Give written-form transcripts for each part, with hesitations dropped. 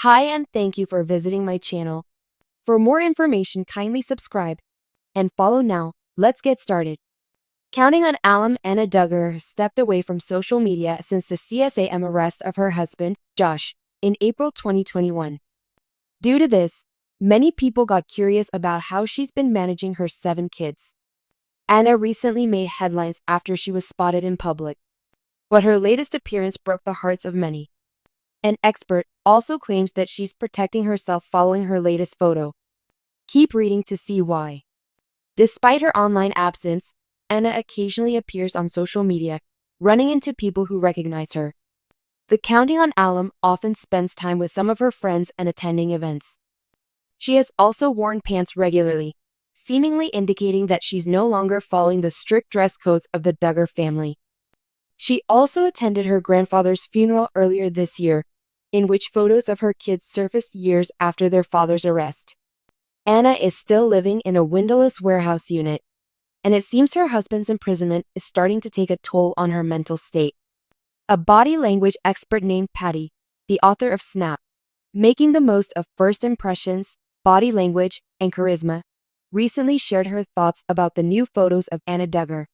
Hi and thank you for visiting my channel. For more information, kindly subscribe and follow now. Let's get started. Counting on alum, Anna Duggar stepped away from social media since the CSAM arrest of her husband, Josh, in April 2021. Due to this, many people got curious about how she's been managing her 7 kids. Anna recently made headlines after she was spotted in public, but her latest appearance broke the hearts of many. An expert also claims that she's protecting herself following her latest photo. Keep reading to see why. Despite her online absence, Anna occasionally appears on social media, running into people who recognize her. The Counting on alum often spends time with some of her friends and attending events. She has also worn pants regularly, seemingly indicating that she's no longer following the strict dress codes of the Duggar family. She also attended her grandfather's funeral earlier this year, in which photos of her kids surfaced years after their father's arrest. Anna is still living in a windowless warehouse unit, and it seems her husband's imprisonment is starting to take a toll on her mental state. A body language expert named Patty, the author of Snap, Making the Most of First Impressions, Body Language, and Charisma, recently shared her thoughts about the new photos of Anna Duggar.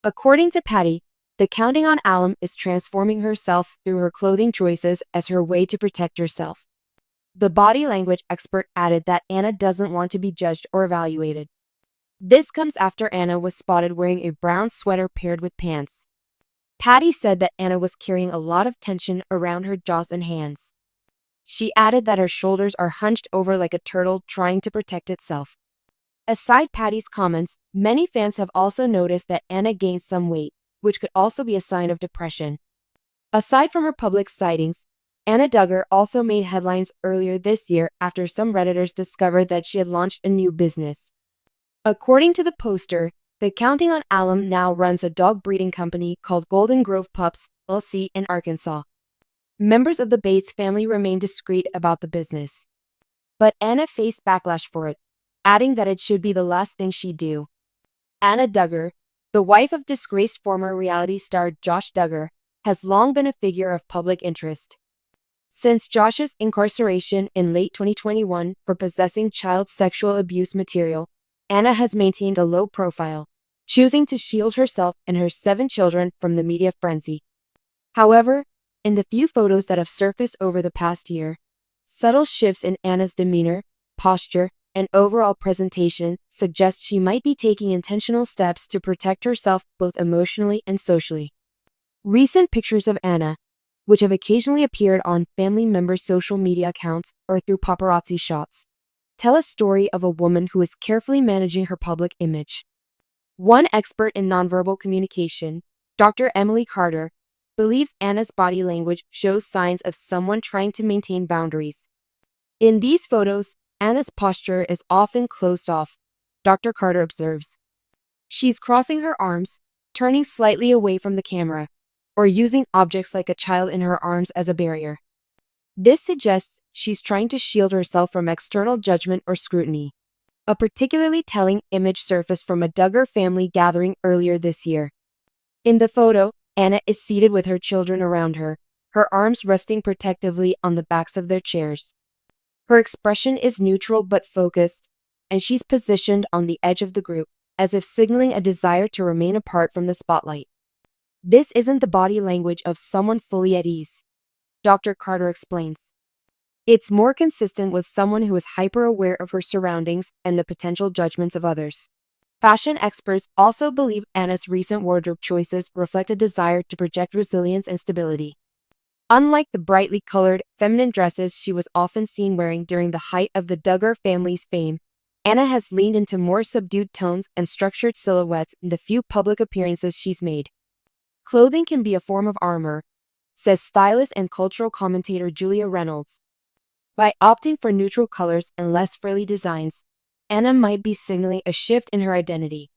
According to Patty, the Counting on alum is transforming herself through her clothing choices as her way to protect herself. The body language expert added that Anna doesn't want to be judged or evaluated. This comes after Anna was spotted wearing a brown sweater paired with pants. Patty said that Anna was carrying a lot of tension around her jaws and hands. She added that her shoulders are hunched over like a turtle trying to protect itself. Aside Patty's comments, many fans have also noticed that Anna gained some weight, which could also be a sign of depression. Aside from her public sightings, Anna Duggar also made headlines earlier this year after some Redditors discovered that she had launched a new business. According to the poster, the Counting on alum now runs a dog breeding company called Golden Grove Pups, LLC in Arkansas. Members of the Bates family remain discreet about the business, but Anna faced backlash for it, adding that it should be the last thing she'd do. Anna Duggar, the wife of disgraced former reality star Josh Duggar, has long been a figure of public interest. Since Josh's incarceration in late 2021 for possessing child sexual abuse material, Anna has maintained a low profile, choosing to shield herself and her 7 children from the media frenzy. However, in the few photos that have surfaced over the past year, subtle shifts in Anna's demeanor, posture, and overall presentation suggest she might be taking intentional steps to protect herself both emotionally and socially. Recent pictures of Anna, which have occasionally appeared on family members' social media accounts or through paparazzi shots, tell a story of a woman who is carefully managing her public image. One expert in nonverbal communication, Dr. Emily Carter, believes Anna's body language shows signs of someone trying to maintain boundaries. In these photos, Anna's posture is often closed off, Dr. Carter observes. She's crossing her arms, turning slightly away from the camera, or using objects like a child in her arms as a barrier. This suggests she's trying to shield herself from external judgment or scrutiny. A particularly telling image surfaced from a Duggar family gathering earlier this year. In the photo, Anna is seated with her children around her, her arms resting protectively on the backs of their chairs. Her expression is neutral but focused, and she's positioned on the edge of the group, as if signaling a desire to remain apart from the spotlight. This isn't the body language of someone fully at ease, Dr. Carter explains. It's more consistent with someone who is hyper-aware of her surroundings and the potential judgments of others. Fashion experts also believe Anna's recent wardrobe choices reflect a desire to project resilience and stability. Unlike the brightly colored, feminine dresses she was often seen wearing during the height of the Duggar family's fame, Anna has leaned into more subdued tones and structured silhouettes in the few public appearances she's made. Clothing can be a form of armor, says stylist and cultural commentator Julia Reynolds. By opting for neutral colors and less frilly designs, Anna might be signaling a shift in her identity.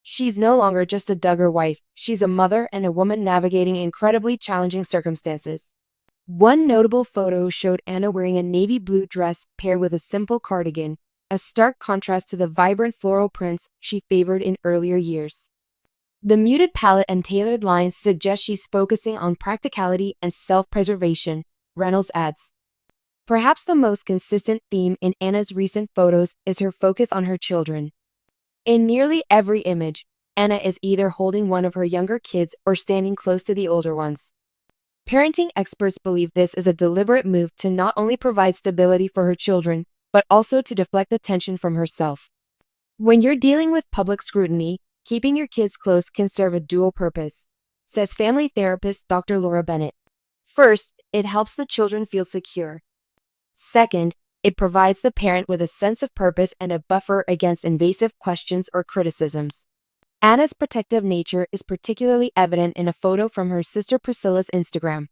She's no longer just a Duggar wife, she's a mother and a woman navigating incredibly challenging circumstances. One notable photo showed Anna wearing a navy blue dress paired with a simple cardigan, a stark contrast to the vibrant floral prints she favored in earlier years. The muted palette and tailored lines suggest she's focusing on practicality and self-preservation, Reynolds adds. Perhaps the most consistent theme in Anna's recent photos is her focus on her children. In nearly every image, Anna is either holding one of her younger kids or standing close to the older ones. Parenting experts believe this is a deliberate move to not only provide stability for her children, but also to deflect attention from herself. When you're dealing with public scrutiny, keeping your kids close can serve a dual purpose, says family therapist Dr. Laura Bennett. First, it helps the children feel secure. Second, it provides the parent with a sense of purpose and a buffer against invasive questions or criticisms. Anna's protective nature is particularly evident in a photo from her sister Priscilla's Instagram.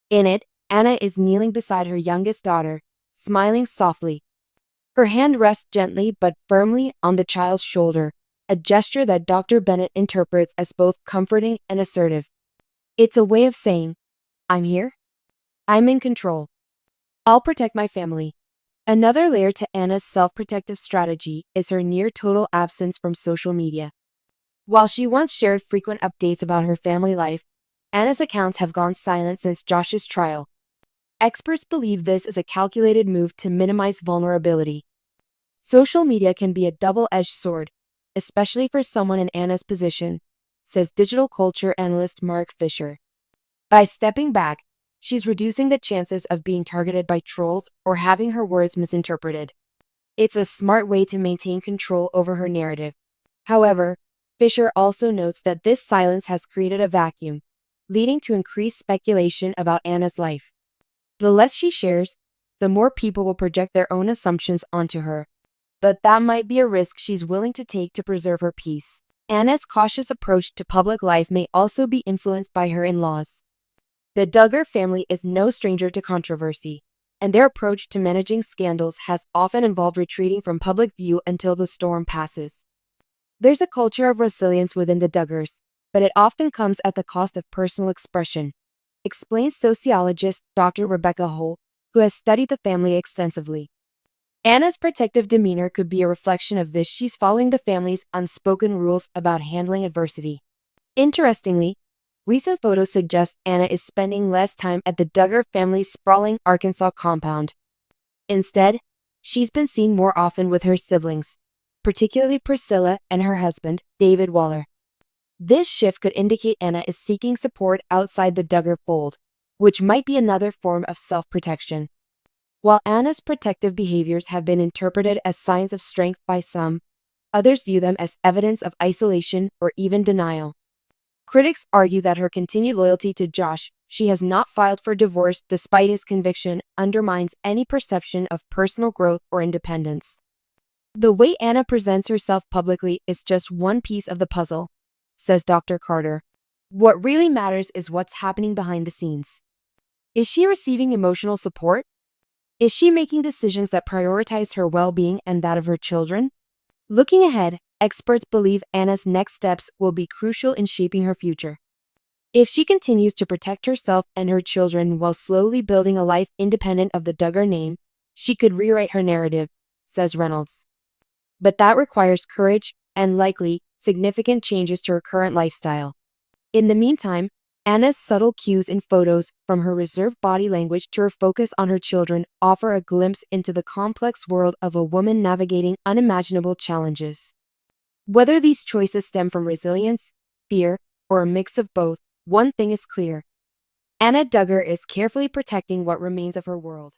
In it, Anna is kneeling beside her youngest daughter, smiling softly. Her hand rests gently but firmly on the child's shoulder, a gesture that Dr. Bennett interprets as both comforting and assertive. It's a way of saying, "I'm here. I'm in control. I'll protect my family." Another layer to Anna's self-protective strategy is her near-total absence from social media. While she once shared frequent updates about her family life, Anna's accounts have gone silent since Josh's trial. Experts believe this is a calculated move to minimize vulnerability. Social media can be a double-edged sword, especially for someone in Anna's position, says digital culture analyst Mark Fisher. By stepping back, she's reducing the chances of being targeted by trolls or having her words misinterpreted. It's a smart way to maintain control over her narrative. However, Fisher also notes that this silence has created a vacuum, leading to increased speculation about Anna's life. The less she shares, the more people will project their own assumptions onto her. But that might be a risk she's willing to take to preserve her peace. Anna's cautious approach to public life may also be influenced by her in-laws. The Duggar family is no stranger to controversy, and their approach to managing scandals has often involved retreating from public view until the storm passes. There's a culture of resilience within the Duggars, but it often comes at the cost of personal expression, explains sociologist Dr. Rebecca Holt, who has studied the family extensively. Anna's protective demeanor could be a reflection of this. She's following the family's unspoken rules about handling adversity. Interestingly, recent photos suggest Anna is spending less time at the Duggar family's sprawling Arkansas compound. Instead, she's been seen more often with her siblings, particularly Priscilla and her husband, David Waller. This shift could indicate Anna is seeking support outside the Duggar fold, which might be another form of self-protection. While Anna's protective behaviors have been interpreted as signs of strength by some, others view them as evidence of isolation or even denial. Critics argue that her continued loyalty to Josh, she has not filed for divorce despite his conviction, undermines any perception of personal growth or independence. The way Anna presents herself publicly is just one piece of the puzzle, says Dr. Carter. What really matters is what's happening behind the scenes. Is she receiving emotional support? Is she making decisions that prioritize her well-being and that of her children? Looking ahead, experts believe Anna's next steps will be crucial in shaping her future. If she continues to protect herself and her children while slowly building a life independent of the Duggar name, she could rewrite her narrative, says Reynolds. But that requires courage and likely significant changes to her current lifestyle. In the meantime, Anna's subtle cues in photos, from her reserved body language to her focus on her children, offer a glimpse into the complex world of a woman navigating unimaginable challenges. Whether these choices stem from resilience, fear, or a mix of both, one thing is clear. Anna Duggar is carefully protecting what remains of her world.